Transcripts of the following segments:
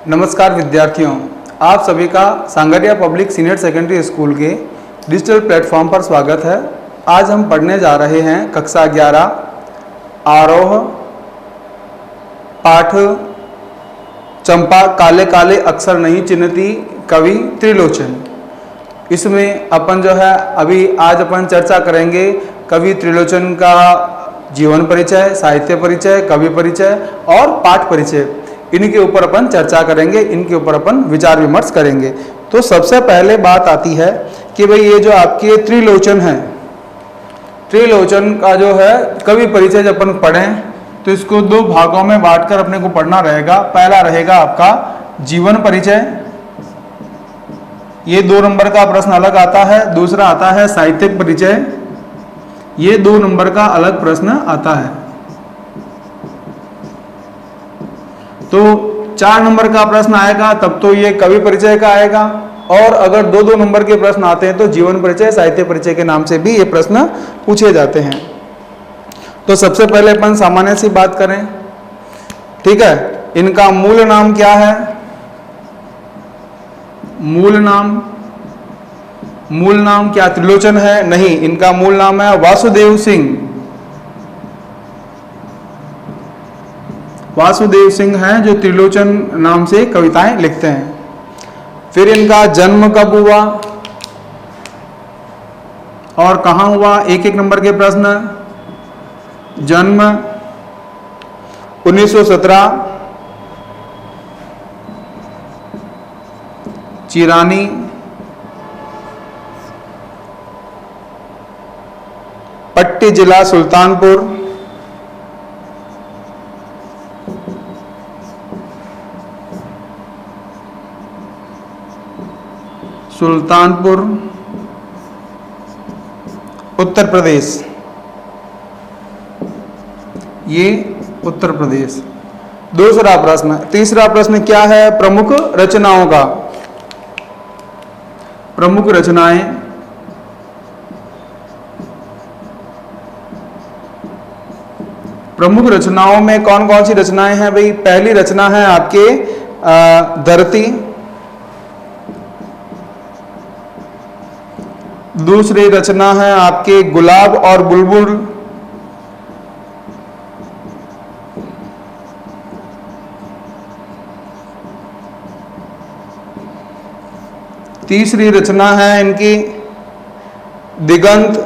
नमस्कार विद्यार्थियों, आप सभी का sangria public senior secondary school के डिजिटल प्लेटफॉर्म पर स्वागत है। आज हम पढ़ने जा रहे हैं कक्षा 11 आरोह पाठ चंपा काले काले अक्षर नहीं चिन्हती कवि त्रिलोचन। इसमें अपन जो है आज अपन चर्चा करेंगे कवि त्रिलोचन का जीवन परिचय, साहित्य परिचय, कवि परिचय और पाठ परिचय। इनके ऊपर अपन चर्चा करेंगे, इनके ऊपर अपन विचार विमर्श करेंगे। तो सबसे पहले बात आती है कि भाई ये जो आपके त्रिलोचन है, त्रिलोचन का जो है कवि परिचय जब अपन पढ़ें तो इसको दो भागों में बांटकर अपने को पढ़ना रहेगा। पहला रहेगा आपका जीवन परिचय, ये 2 नंबर का प्रश्न अलग आता है। दूसरा आता है साहित्यिक परिचय, ये 2 नंबर का अलग प्रश्न आता है। तो 4 नंबर का प्रश्न आएगा तब तो ये कवि परिचय का आएगा, और अगर 2-2 नंबर के प्रश्न आते हैं तो जीवन परिचय, साहित्य परिचय के नाम से भी ये प्रश्न पूछे जाते हैं। तो सबसे पहले अपन सामान्य सी बात करें, ठीक है। इनका मूल नाम क्या है? मूल नाम क्या त्रिलोचन है? नहीं, इनका मूल नाम है वासुदेव सिंह। वासुदेव सिंह हैं जो त्रिलोचन नाम से कविताएं लिखते हैं। फिर इनका जन्म कब हुआ और कहां हुआ? 1-1 नंबर के प्रश्न। जन्म 1917 चिरानी, पट्टी जिला सुल्तानपुर, उत्तर प्रदेश। ये उत्तर प्रदेश। दूसरा प्रश्न। तीसरा प्रश्न क्या है? प्रमुख रचनाओं का। प्रमुख रचनाएं, प्रमुख रचनाओं में कौन कौन सी रचनाएं हैं भाई? पहली रचना है आपके धरती, दूसरी रचना है आपके गुलाब और बुलबुल, तीसरी रचना है इनकी दिगंत,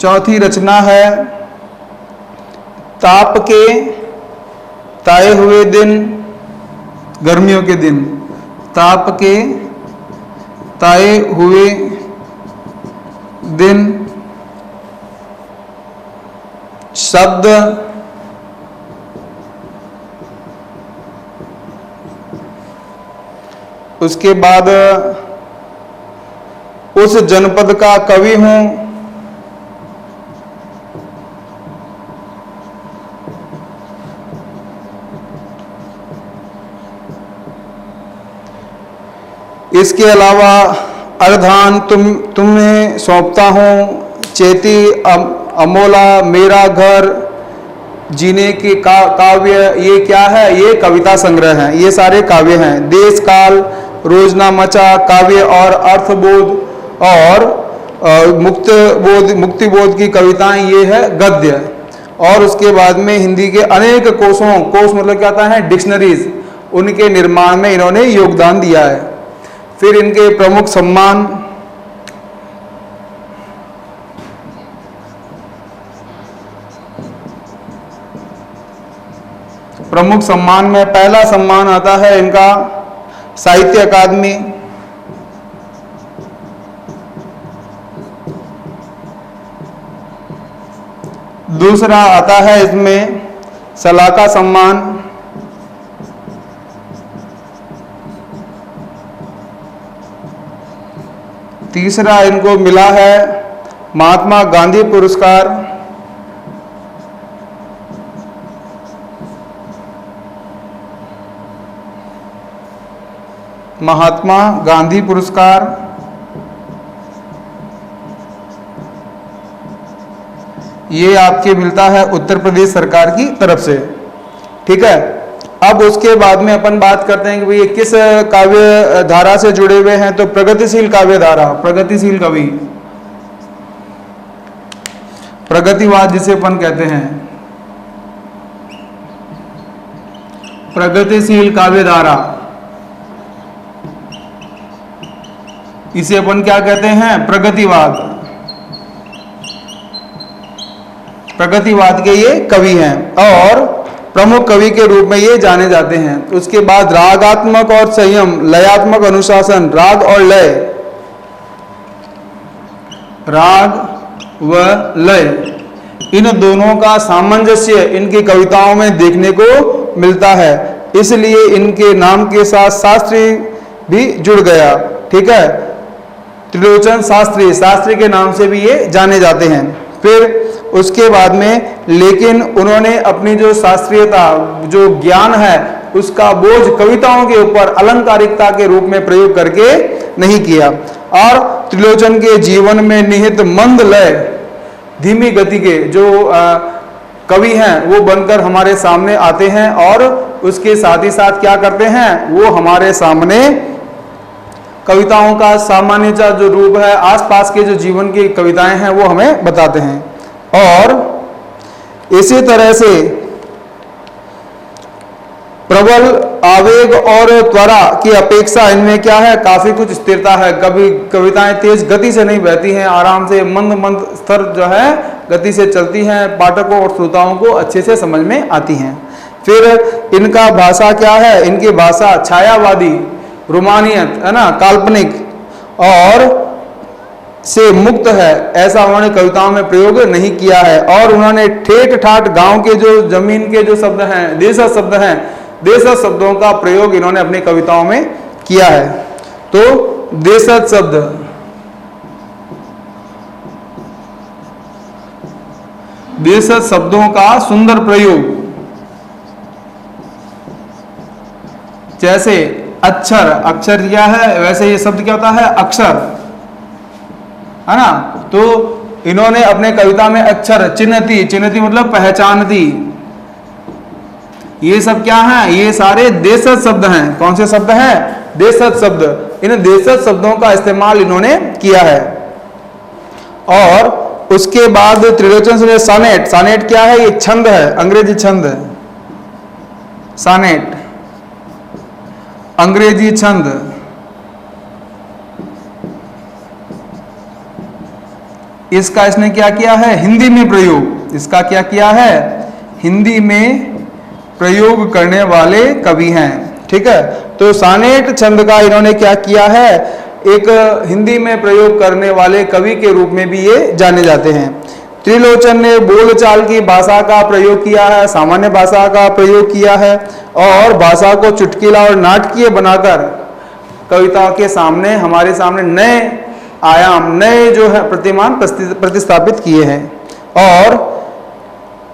चौथी रचना है ताप के ताए हुए दिन, गर्मियों के दिन, ताप के ताए हुए दिन, शब्द, उसके बाद उस जनपद का कवि हूं, इसके अलावा अर्धान तुम्हें सौंपता हूं, चेती अमोला, मेरा घर, जीने के काव्य, ये क्या है? ये कविता संग्रह है। ये सारे काव्य हैं। देश काल, रोजना मचा, काव्य और अर्थबोध और मुक्तिबोध की कविताएं, ये है गद्य। और उसके बाद में हिंदी के अनेक कोशों, कोश मतलब क्या होता है? डिक्शनरीज, उनके निर्माण में इन्होंने योगदान दिया है। फिर इनके प्रमुख सम्मान, प्रमुख सम्मान में पहला सम्मान आता है इनका साहित्य अकादमी, दूसरा आता है इसमें सलाका सम्मान, तीसरा इनको मिला है महात्मा गांधी पुरस्कार, महात्मा गांधी पुरस्कार। ये आपके मिलता है उत्तर प्रदेश सरकार की तरफ से। ठीक है, अब उसके बाद में अपन बात करते हैं कि भाई किस काव्य धारा से जुड़े हुए हैं, तो प्रगतिशील काव्य धारा, प्रगतिशील कवि, प्रगतिवाद जिसे अपन कहते हैं, प्रगतिशील काव्य धारा, इसे अपन क्या कहते हैं, प्रगतिवाद। प्रगतिवाद के ये कवि हैं और प्रमुख कवि के रूप में ये जाने जाते हैं। उसके बाद रागात्मक और संयम, लयात्मक अनुशासन, राग और लय, राग व लय, इन दोनों का सामंजस्य इनकी कविताओं में देखने को मिलता है, इसलिए इनके नाम के साथ शास्त्री भी जुड़ गया। ठीक है, त्रिलोचन शास्त्री, शास्त्री के नाम से भी ये जाने जाते हैं। फिर उसके बाद में लेकिन उन्होंने अपनी जो शास्त्रीयता, जो ज्ञान है, उसका बोझ कविताओं के ऊपर अलंकारिकता के रूप में प्रयोग करके नहीं किया, और त्रिलोचन के जीवन में निहित मंद लय, धीमी गति के जो कवि हैं वो बनकर हमारे सामने आते हैं, और उसके साथ ही साथ क्या करते हैं, वो हमारे सामने कविताओं का सामान्य जो रूप है, आसपास के जो जीवन की कविताएं हैं वो हमें बताते हैं। और इसी तरह से प्रबल आवेग और त्वरा की अपेक्षा इनमें क्या है, काफी कुछ स्थिरता है। कभी कविताएं तेज गति से नहीं बहती हैं, आराम से मंद मंद स्तर जो है गति से चलती हैं, पाठकों और श्रोताओं को अच्छे से समझ में आती हैं। फिर इनका भाषा क्या है, इनकी भाषा छायावादी, रोमानियत है ना, काल्पनिक और से मुक्त है, ऐसा उन्होंने कविताओं में प्रयोग नहीं किया है। और उन्होंने ठेठ ठाठ गांव के जो जमीन के जो शब्द हैं, देशज शब्द हैं, देशज शब्दों का प्रयोग इन्होंने अपनी कविताओं में किया है। तो देशज शब्द, देशज शब्दों का सुंदर प्रयोग, जैसे अक्षर, अक्षर क्या है, वैसे ये शब्द क्या होता है, अक्षर, है ना। तो इन्होंने अपने कविता में अक्षर, चिन्हती, चिन्हती मतलब पहचानती, ये सब क्या है, ये सारे देशज शब्द हैं। कौन से शब्द हैं, देशज शब्द। इन देशज शब्दों का इस्तेमाल इन्होंने किया है। और उसके बाद त्रिलोचन से सानेट, सानेट क्या है, ये छंद है, अंग्रेजी छंद, सानेट अंग्रेजी छंद। इसका इसने क्या किया है, हिंदी में प्रयोग, इसका क्या किया है, हिंदी में प्रयोग करने वाले कवि हैं। ठीक है, तो सानेट छंद का इन्होंने क्या किया है, एक हिंदी में प्रयोग करने वाले कवि के रूप में भी ये जाने जाते हैं। त्रिलोचन ने बोलचाल की भाषा का प्रयोग किया है, सामान्य भाषा का प्रयोग किया है, और भाषा को चुटकीला और नाटकीय बनाकर कविता के सामने, हमारे सामने नए आयाम, नए जो है प्रतिमान प्रतिस्थापित किए हैं। और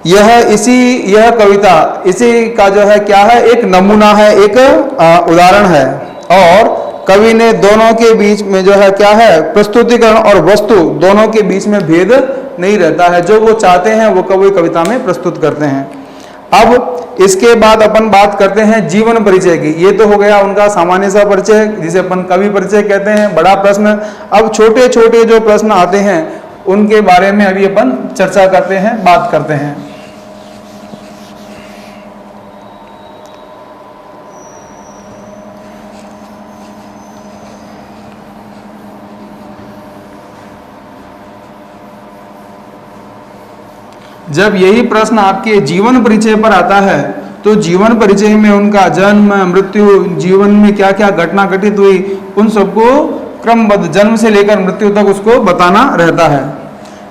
यह कविता इसी का जो है क्या है, एक नमूना है, एक उदाहरण है। और कवि ने दोनों के बीच में जो है क्या है, प्रस्तुतिकरण और वस्तु दोनों के बीच में भेद नहीं रहता है, जो वो चाहते हैं वो कवि कविता में प्रस्तुत करते हैं। अब इसके बाद अपन बात करते हैं जीवन परिचय की। ये तो हो गया उनका सामान्य सा परिचय, जिसे अपन कवि परिचय कहते हैं, बड़ा प्रश्न। अब छोटे छोटे जो प्रश्न आते हैं उनके बारे में अभी अपन चर्चा करते हैं, बात करते हैं। जब यही प्रश्न आपके जीवन परिचय पर आता है तो जीवन परिचय में उनका जन्म, मृत्यु, जीवन में क्या क्या घटना घटित हुई, उन सबको क्रमबद्ध जन्म से लेकर मृत्यु तक उसको बताना रहता है।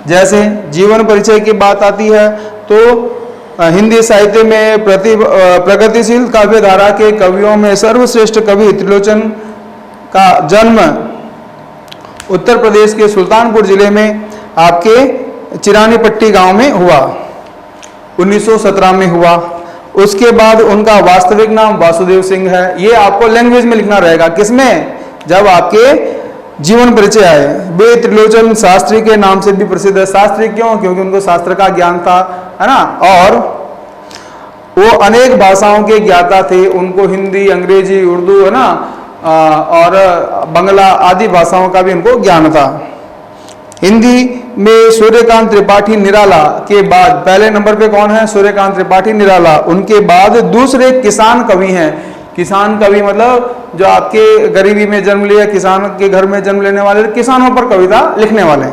जैसे जीवन परिचय की बात आती है तो हिंदी साहित्य में प्रगतिशील काव्य धारा के कवियों में सर्वश्रेष्ठ कवि त्रिलोचन का जन्म उत्तर प्रदेश के सुल्तानपुर जिले में आपके चिरानीपट्टी गांव में हुआ, 1917 में हुआ। उसके बाद उनका वास्तविक नाम वासुदेव सिंह है। ये आपको लैंग्वेज में लिखना रहेगा, किसमें, जब आपके जीवन परिचय है। वे त्रिलोचन शास्त्री के नाम से भी प्रसिद्ध है। शास्त्री क्यों? क्योंकि उनको शास्त्र का ज्ञान था, है ना, और वो अनेक भाषाओं के ज्ञाता थे। उनको हिंदी, अंग्रेजी, उर्दू, है ना, और बंगला आदि भाषाओं का भी उनको ज्ञान था। हिंदी में सूर्यकांत त्रिपाठी निराला के बाद पहले नंबर पे कौन है? सूर्यकांत त्रिपाठी निराला। उनके बाद दूसरे किसान कवि हैं। किसान कवि मतलब जो आपके गरीबी में जन्म लिया, किसान के घर में जन्म लेने वाले, किसानों पर कविता लिखने वाले,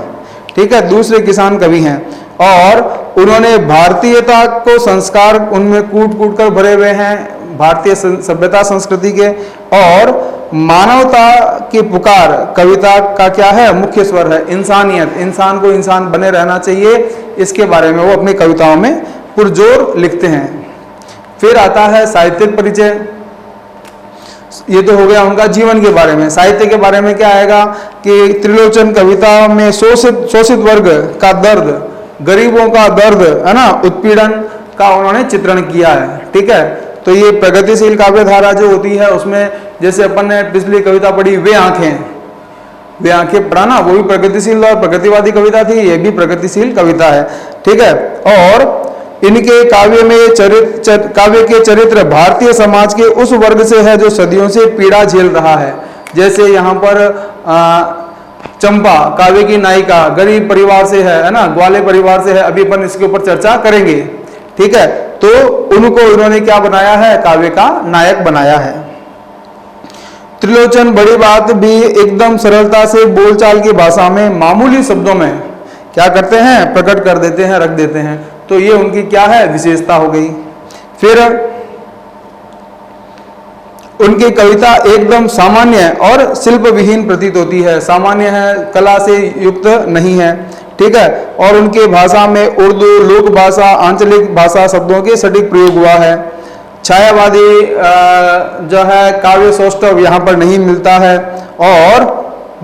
ठीक है, दूसरे किसान कवि हैं। और उन्होंने भारतीयता को संस्कार उनमें कूट कूट कर भरे हुए हैं, भारतीय सभ्यता संस्कृति के, और मानवता की पुकार कविता का क्या है? मुख्य स्वर है। इंसानियत, इंसान को इंसान बने रहना चाहिए, इसके बारे में वो अपनी कविताओं में पुरजोर लिखते हैं। फिर आता है साहित्यिक परिचय। ये तो हो गया उनका जीवन के बारे में। साहित्य के बारे में क्या आएगा कि त्रिलोचन कविता में शोषित वर्ग का दर्द, गरीबों का दर्द, है ना, उत्पीड़न का उन्होंने चित्रण किया है, ठीक है। तो ये प्रगतिशील काव्य धारा जो होती है उसमें, जैसे अपन ने पिछली कविता पढ़ी वे आंखें पढ़ा ना, वो भी प्रगतिशील और प्रगतिवादी कविता थी, ये भी प्रगतिशील कविता है, ठीक है। और इनके काव्य के चरित्र भारतीय समाज के उस वर्ग से है जो सदियों से पीड़ा झेल रहा है। जैसे यहाँ पर चंपा काव्य की नायिका गरीब परिवार से है ना, ग्वाले परिवार से है, अभी अपन इसके ऊपर चर्चा करेंगे, ठीक है। तो उनको इन्होंने क्या बनाया है? काव्य का नायक बनाया है। त्रिलोचन बड़ी बात भी एकदम सरलता से बोलचाल की भाषा में मामूली शब्दों में क्या करते हैं? प्रकट कर देते हैं, रख देते हैं। तो ये उनकी क्या है? विशेषता हो गई। फिर उनकी कविता एकदम सामान्य और शिल्प विहीन प्रतीत होती है। सामान्य है, कला से युक्त नहीं है, ठीक है। और उनके भाषा में उर्दू, लोक भाषा, आंचलिक भाषा शब्दों के सटीक प्रयोग हुआ है। छायावादी जो है काव्य सौष्ठव यहाँ पर नहीं मिलता है, और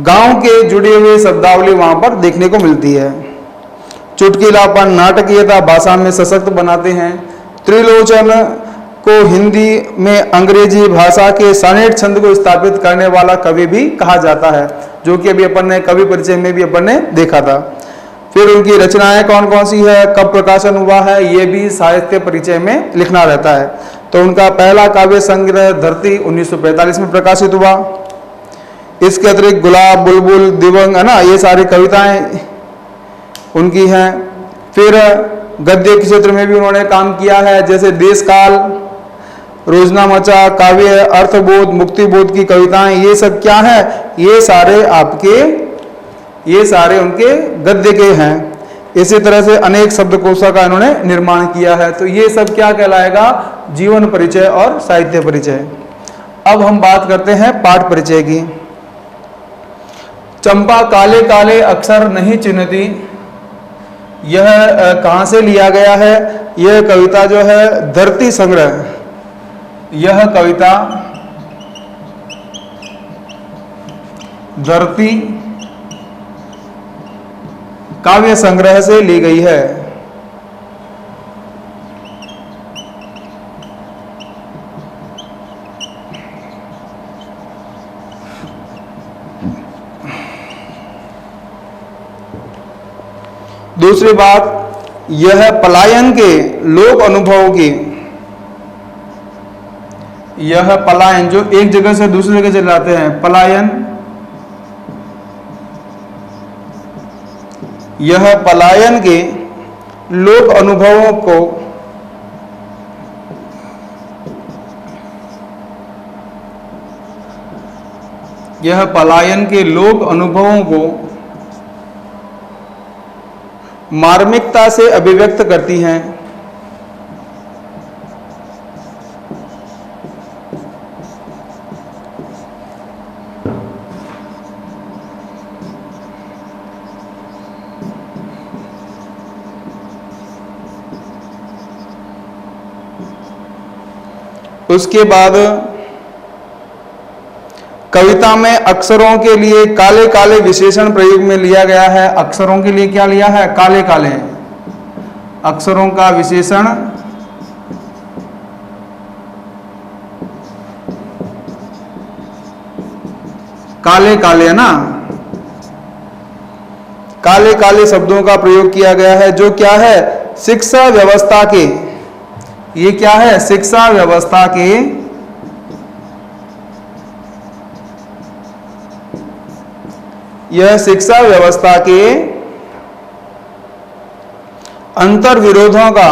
गांव के जुड़े हुए शब्दावली वहां पर देखने को मिलती है। चुटकीलापन, नाटकीयता भाषा में सशक्त बनाते हैं। त्रिलोचन को हिंदी में अंग्रेजी भाषा के सॉनेट छंद को स्थापित करने वाला कवि भी कहा जाता है, जो कि अभी अपन ने कवि परिचय में भी अपन ने देखा था। फिर उनकी रचनाएं कौन कौन सी है, कब प्रकाशन हुआ है, ये भी साहित्य परिचय में लिखना रहता है। तो उनका पहला काव्य संग्रह धरती 1945 में प्रकाशित हुआ। इसके अतिरिक्त गुलाब, बुलबुल, दिवंग, है ना, ये सारी कविताएं उनकी हैं। फिर गद्य के क्षेत्र में भी उन्होंने काम किया है, जैसे देश काल, रोजना मचा, काव्य, अर्थबोध, मुक्तिबोध की कविताएं, ये सब क्या है? ये सारे उनके गद्य के हैं। इसी तरह से अनेक शब्दकोशों का इन्होंने निर्माण किया है। तो ये सब क्या कहलाएगा? जीवन परिचय और साहित्य परिचय। अब हम बात करते हैं पाठ परिचय की। चंपा काले काले अक्षर नहीं चिन्हती, यह कहां से लिया गया है? यह कविता जो है धरती संग्रह, यह कविता धरती काव्य संग्रह से ली गई है। दूसरी बात, यह पलायन के लोक अनुभवों की, यह पलायन जो एक जगह से दूसरी जगह चले जाते हैं, पलायन, यह पलायन के लोक अनुभवों को यह पलायन के लोक अनुभवों को मार्मिकता से अभिव्यक्त करती हैं। उसके बाद कविता में अक्षरों के लिए काले काले विशेषण प्रयोग में लिया गया है। अक्षरों के लिए क्या लिया है? काले काले अक्षरों का विशेषण काले काले, है ना, काले काले शब्दों का प्रयोग किया गया है, जो क्या है, शिक्षा व्यवस्था के, ये क्या है, शिक्षा व्यवस्था के यह शिक्षा व्यवस्था के अंतर विरोधों का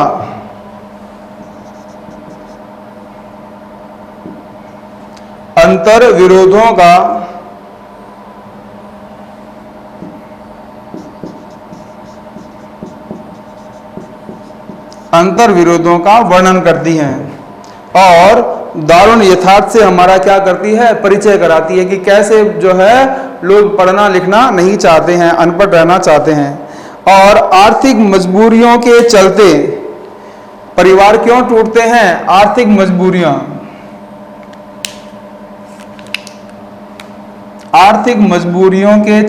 वर्णन करती हैं और दारुण यथार्थ से हमारा क्या करती है, परिचय कराती है कि कैसे जो है लोग पढ़ना लिखना नहीं चाहते हैं, अनपढ़ रहना चाहते हैं। और आर्थिक मजबूरियों के चलते परिवार क्यों टूटते हैं, आर्थिक मजबूरियों के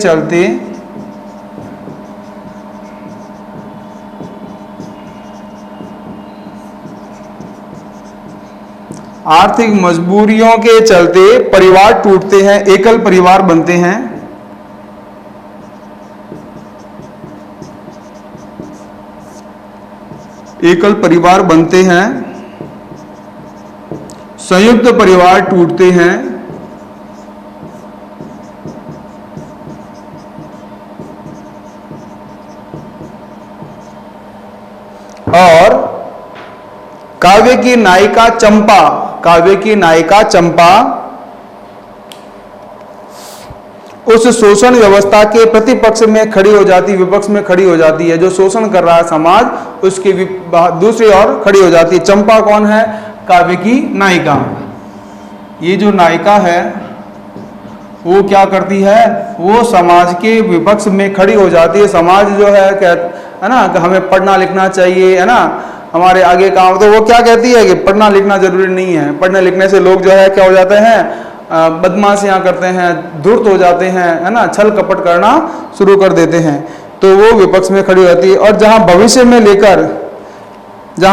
चलते परिवार टूटते हैं, एकल परिवार बनते हैं। संयुक्त परिवार टूटते हैं और काव्य की नायिका चंपा उस शोषण व्यवस्था के प्रतिपक्ष में खड़ी हो जाती, विपक्ष में खड़ी हो जाती है। जो शोषण कर रहा है समाज, उसकी दूसरी ओर खड़ी हो जाती है। चंपा कौन है, काव्य की नायिका। ये जो नायिका है वो क्या करती है, वो समाज के विपक्ष में खड़ी हो जाती है। समाज जो है ना कि हमें पढ़ना लिखना चाहिए, है ना, हमारे आगे काम, तो वो क्या कहती है कि पढ़ना लिखना जरूरी नहीं है, पढ़ने लिखने से लोग जो है क्या हो जाते हैं, बदमाशियां करते हैं, धूर्त हो जाते हैं, है ना, छल कपट करना शुरू कर देते हैं। तो वो विपक्ष में खड़ी रहती है। और जहां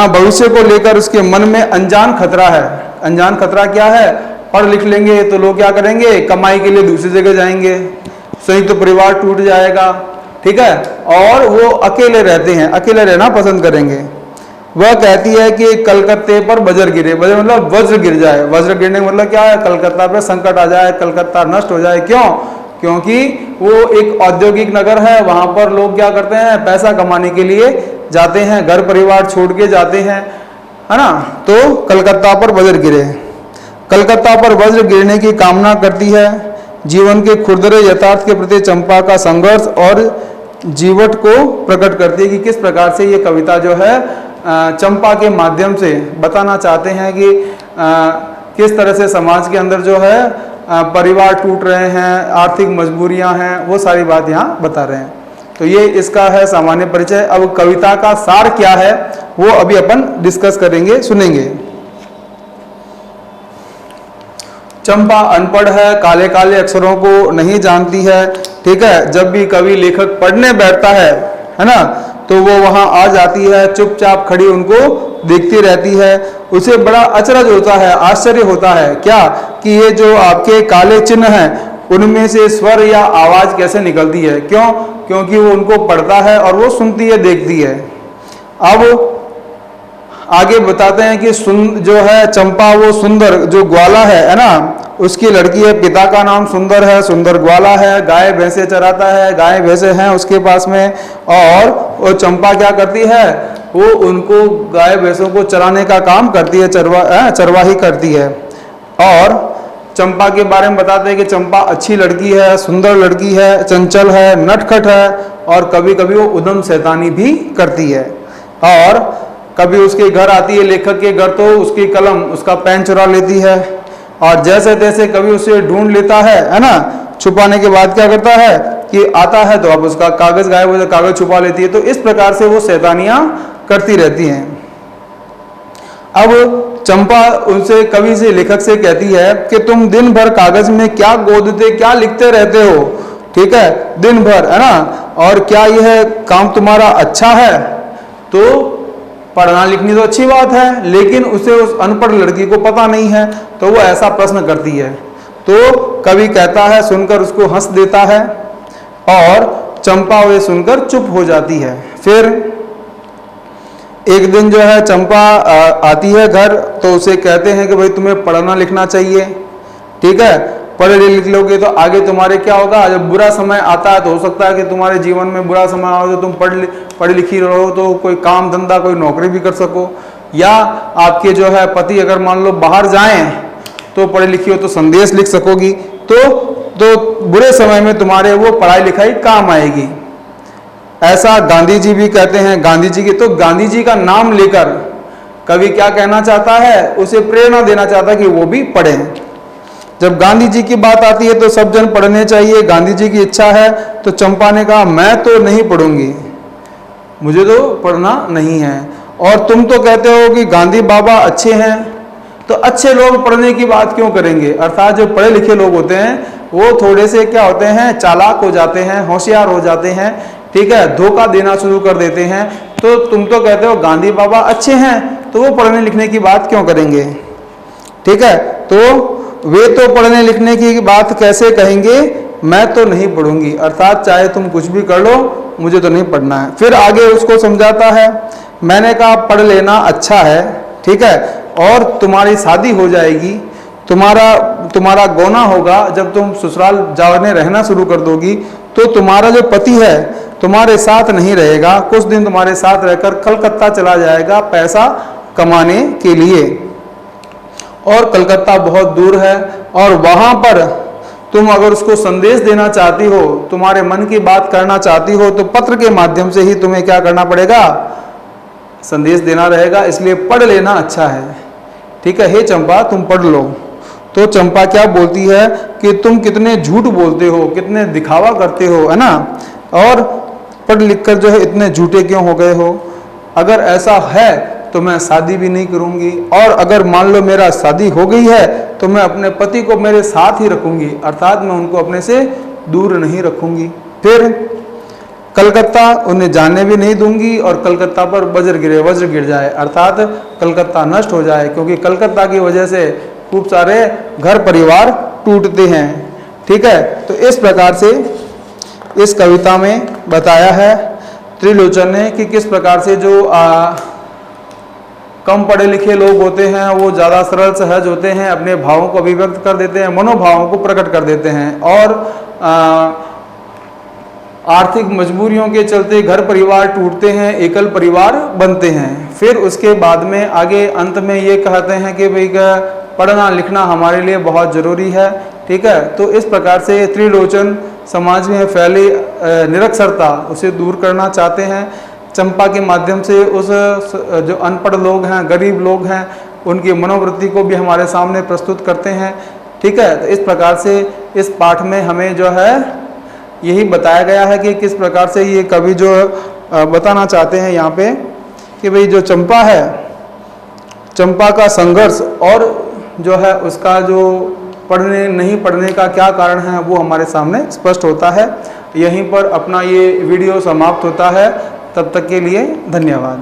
भविष्य को लेकर उसके मन में अनजान खतरा है। अनजान खतरा क्या है, पढ़ लिख लेंगे तो लोग क्या करेंगे, कमाई के लिए दूसरी जगह जाएंगे, संयुक्त परिवार टूट जाएगा, ठीक है, और वो अकेले रहते हैं, अकेले रहना पसंद करेंगे। वह कहती है कि कलकत्ते पर वज्र गिरे, वज्र मतलब वज्र गिर जाए, वज्र गिरने का मतलब क्या है, कलकत्ता पर संकट आ जाए, कलकत्ता नष्ट हो जाए। क्यों, क्योंकि वो एक औद्योगिक नगर है, वहां पर लोग क्या करते हैं, पैसा कमाने के लिए जाते हैं, घर परिवार छोड़ के जाते हैं, है ना। तो कलकत्ता पर वज्र गिरे, कलकत्ता पर वज्र गिरने की कामना करती है। जीवन के खुरदरे यथार्थ के प्रति चंपा का संघर्ष और जीवट को प्रकट करती है कि किस प्रकार से ये कविता जो है चंपा के माध्यम से बताना चाहते हैं कि किस तरह से समाज के अंदर जो है परिवार टूट रहे हैं, आर्थिक मजबूरियां हैं, वो सारी बात यहाँ बता रहे हैं। तो ये इसका है सामान्य परिचय। अब कविता का सार क्या है वो अभी अपन डिस्कस करेंगे, सुनेंगे। चंपा अनपढ़ है, काले काले अक्षरों को नहीं जानती है, ठीक है। जब भी कवि लेखक पढ़ने बैठता है ना, तो वो वहां आ जाती है, चुपचाप खड़ी उनको देखती रहती है। उसे बड़ा अचरज होता है, आश्चर्य होता है क्या, कि ये जो आपके काले चिन्ह हैं उनमें से स्वर या आवाज कैसे निकलती है। क्यों, क्योंकि वो उनको पढ़ता है और वो सुनती है, देखती है। अब आगे बताते हैं कि जो है चंपा, वो सुंदर जो ग्वाला है ना, उसकी लड़की है, पिता का नाम सुंदर है, सुंदर ग्वाला है, गाय भैंसे चराता है, गाय भैंसे हैं उसके पास में। और वो चंपा क्या करती है, वो उनको गाय भैंसों को चराने का काम करती है, चरवाही करती है। और चंपा के बारे में बताते हैं कि चंपा अच्छी लड़की है, सुंदर लड़की है, चंचल है, नटखट है, और कभी कभी वो उद्यम शैतानी भी करती है। और कभी उसके घर आती है, लेखक के घर, तो उसकी कलम, उसका पेन चुरा लेती है, और जैसे तैसे कभी उसे ढूंढ लेता है ना। छुपाने के बाद क्या करता है कि आता है तो अब उसका कागज गायब हो जाता, कागज छुपा लेती है। तो इस प्रकार से वो शैतानियां करती रहती हैं। अब चंपा उनसे, कवि से, लेखक से कहती है कि तुम दिन भर कागज में क्या गोदते, क्या लिखते रहते हो, ठीक है, दिन भर, है ना, और क्या यह काम तुम्हारा अच्छा है। तो पढ़ना लिखनी तो अच्छी बात है, लेकिन उसे उस अनपढ़ लड़की को पता नहीं है, तो वो ऐसा प्रश्न करती है। तो कवि कहता है, सुनकर उसको हंस देता है और चंपा वे सुनकर चुप हो जाती है। फिर एक दिन जो है चंपा आती है घर, तो उसे कहते हैं कि भाई तुम्हें पढ़ना लिखना चाहिए, ठीक है, पढ़ लिख लोगे तो आगे तुम्हारे क्या होगा, जब बुरा समय आता है तो हो सकता है कि तुम्हारे जीवन में बुरा समय आओ तो तुम पढ़ लिखी रहो तो कोई काम धंधा कोई नौकरी भी कर सको, या आपके जो है पति अगर मान लो बाहर जाएं तो पढ़ी लिखी हो तो संदेश लिख सकोगी, तो बुरे समय में तुम्हारे वो पढ़ाई लिखाई काम आएगी। ऐसा गांधी जी भी कहते हैं। गांधी जी की, तो गांधी जी का नाम लेकर कवि क्या कहना चाहता है, उसे प्रेरणा देना चाहता है कि वो भी पढ़ें। जब गांधी जी की बात आती है तो सब जन पढ़ने चाहिए, गांधी जी की इच्छा है, तो चंपा ने कहा मैं तो नहीं पढ़ूंगी, मुझे तो पढ़ना नहीं है। और तुम तो कहते हो कि गांधी बाबा अच्छे हैं, तो अच्छे लोग पढ़ने की बात क्यों करेंगे। अर्थात जो पढ़े लिखे लोग होते हैं वो थोड़े से क्या होते हैं, चालाक हो जाते हैं, होशियार हो जाते हैं, ठीक है, धोखा देना शुरू कर देते हैं। तो तुम तो कहते हो गांधी बाबा अच्छे हैं, तो वो पढ़ने लिखने की बात क्यों करेंगे, ठीक है। तो वे तो पढ़ने लिखने की बात कैसे कहेंगे, मैं तो नहीं पढ़ूंगी, अर्थात चाहे तुम कुछ भी कर लो मुझे तो नहीं पढ़ना है। फिर आगे उसको समझाता है, मैंने कहा पढ़ लेना अच्छा है, ठीक है, और तुम्हारी शादी हो जाएगी, तुम्हारा गौना होगा, जब तुम ससुराल जाने रहना शुरू कर दोगी तो तुम्हारा जो पति है तुम्हारे साथ नहीं रहेगा, कुछ दिन तुम्हारे साथ रहकर कलकत्ता चला जाएगा पैसा कमाने के लिए, और कलकत्ता बहुत दूर है, और वहां पर तुम अगर उसको संदेश देना चाहती हो, तुम्हारे मन की बात करना चाहती हो, तो पत्र के माध्यम से ही तुम्हें क्या करना पड़ेगा, संदेश देना रहेगा, इसलिए पढ़ लेना अच्छा है, ठीक है। हे चंपा तुम पढ़ लो। तो चंपा क्या बोलती है कि तुम कितने झूठ बोलते हो, कितने दिखावा करते हो, है ना, और पढ़ लिख कर जो है इतने झूठे क्यों हो गए हो। अगर ऐसा है तो मैं शादी भी नहीं करूंगी, और अगर मान लो मेरा शादी हो गई है तो मैं अपने पति को मेरे साथ ही रखूंगी, अर्थात मैं उनको अपने से दूर नहीं रखूंगी। फिर कलकत्ता उन्हें जाने भी नहीं दूंगी, और कलकत्ता पर वज्र गिर जाए, अर्थात कलकत्ता नष्ट हो जाए, क्योंकि कलकत्ता की वजह से खूब सारे घर परिवार टूटते हैं, ठीक है। तो इस प्रकार से इस कविता में बताया है त्रिलोचन ने कि किस प्रकार से जो कम पढ़े लिखे लोग होते हैं वो ज़्यादा सरल सहज होते हैं, अपने भावों को अभिव्यक्त कर देते हैं, मनोभावों को प्रकट कर देते हैं, और आर्थिक मजबूरियों के चलते घर परिवार टूटते हैं, एकल परिवार बनते हैं। फिर उसके बाद में आगे अंत में ये कहते हैं कि भाई पढ़ना लिखना हमारे लिए बहुत ज़रूरी है, ठीक है। तो इस प्रकार से त्रिलोचन समाज में फैली निरक्षरता उसे दूर करना चाहते हैं। चंपा के माध्यम से उस जो अनपढ़ लोग हैं, गरीब लोग हैं, उनकी मनोवृत्ति को भी हमारे सामने प्रस्तुत करते हैं, ठीक है। तो इस प्रकार से इस पाठ में हमें जो है यही बताया गया है कि किस प्रकार से ये कवि जो बताना चाहते हैं यहाँ पे कि भाई जो चंपा है, चंपा का संघर्ष और जो है उसका जो पढ़ने नहीं पढ़ने का क्या कारण है वो हमारे सामने स्पष्ट होता है। यहीं पर अपना ये वीडियो समाप्त होता है। तब तक के लिए धन्यवाद।